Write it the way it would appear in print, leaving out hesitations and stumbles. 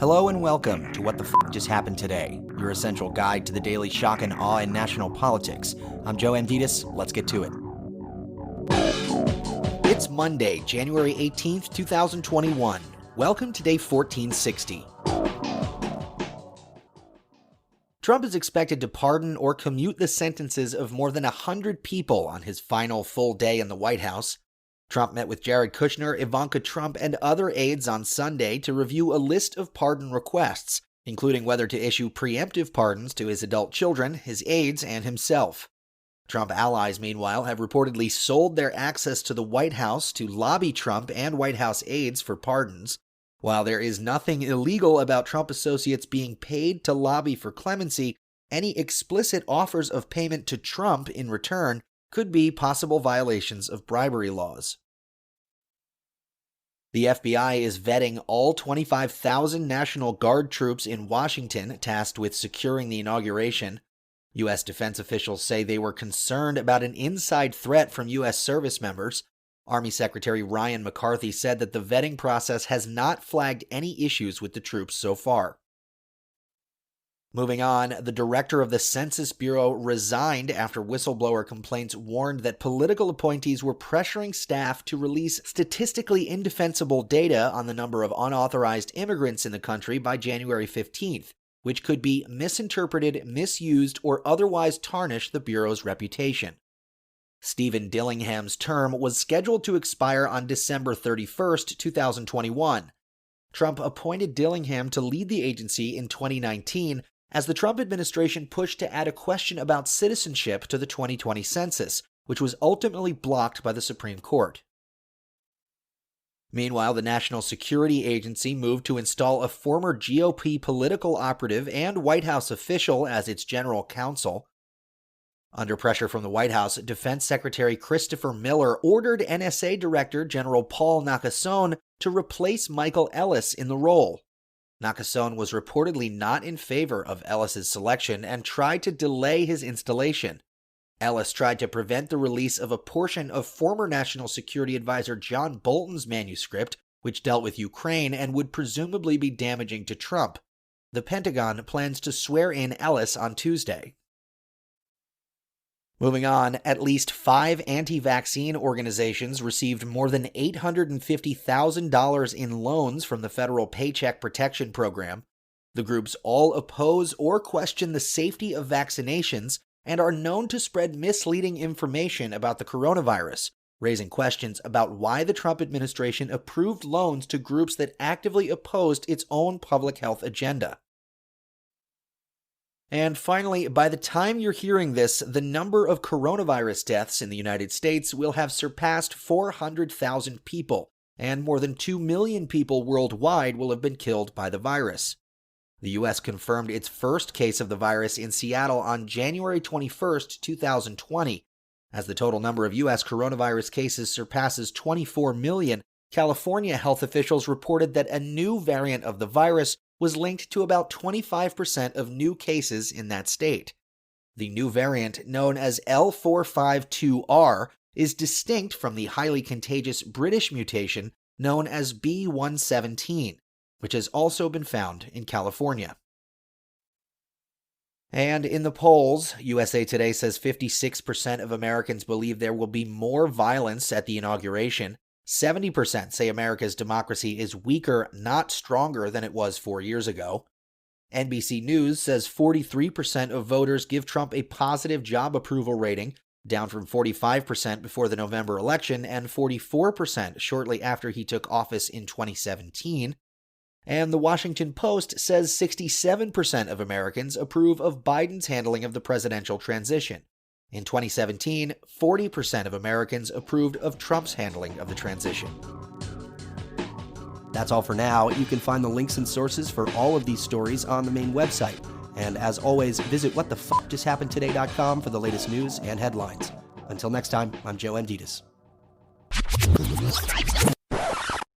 Hello and welcome to What the F*** Just Happened Today, your essential guide to the daily shock and awe in national politics. I'm Joe Amditis. Let's get to it. It's Monday, January 18th, 2021. Welcome to day 1460. Trump is expected to pardon or commute the sentences of more than 100 people on his final full day in the White House. Trump met with Jared Kushner, Ivanka Trump, and other aides on Sunday to review a list of pardon requests, including whether to issue preemptive pardons to his adult children, his aides, and himself. Trump allies, meanwhile, have reportedly sold their access to the White House to lobby Trump and White House aides for pardons. While there is nothing illegal about Trump associates being paid to lobby for clemency, any explicit offers of payment to Trump in return could be possible violations of bribery laws. The FBI is vetting all 25,000 National Guard troops in Washington tasked with securing the inauguration. U.S. defense officials say they were concerned about an inside threat from U.S. service members. Army Secretary Ryan McCarthy said that the vetting process has not flagged any issues with the troops so far. Moving on, the director of the Census Bureau resigned after whistleblower complaints warned that political appointees were pressuring staff to release statistically indefensible data on the number of unauthorized immigrants in the country by January 15th, which could be misinterpreted, misused, or otherwise tarnish the Bureau's reputation. Stephen Dillingham's term was scheduled to expire on December 31st, 2021. Trump appointed Dillingham to lead the agency in 2019 as the Trump administration pushed to add a question about citizenship to the 2020 census, which was ultimately blocked by the Supreme Court. Meanwhile, the National Security Agency moved to install a former GOP political operative and White House official as its general counsel. Under pressure from the White House, Defense Secretary Christopher Miller ordered NSA Director General Paul Nakasone to replace Michael Ellis in the role. Nakasone was reportedly not in favor of Ellis's selection and tried to delay his installation. Ellis tried to prevent the release of a portion of former National Security Advisor John Bolton's manuscript, which dealt with Ukraine and would presumably be damaging to Trump. The Pentagon plans to swear in Ellis on Tuesday. Moving on, at least 5 anti-vaccine organizations received more than $850,000 in loans from the federal Paycheck Protection Program. The groups all oppose or question the safety of vaccinations and are known to spread misleading information about the coronavirus, raising questions about why the Trump administration approved loans to groups that actively opposed its own public health agenda. And finally, by the time you're hearing this, the number of coronavirus deaths in the United States will have surpassed 400,000 people, and more than 2 million people worldwide will have been killed by the virus. The U.S. confirmed its first case of the virus in Seattle on January 21st, 2020. As the total number of U.S. coronavirus cases surpasses 24 million, California health officials reported that a new variant of the virus was linked to about 25% of new cases in that state. The new variant, known as L452R, is distinct from the highly contagious British mutation known as B117, which has also been found in California. And in the polls, USA Today says 56% of Americans believe there will be more violence at the inauguration. 70% say America's democracy is weaker, not stronger than it was 4 years ago. NBC News says 43% of voters give Trump a positive job approval rating, down from 45% before the November election and 44% shortly after he took office in 2017. And the Washington Post says 67% of Americans approve of Biden's handling of the presidential transition. In 2017, 40% of Americans approved of Trump's handling of the transition. That's all for now. You can find the links and sources for all of these stories on the main website. And as always, visit whatthefjusthappenedtoday.com for the latest news and headlines. Until next time, I'm Joe Amditis.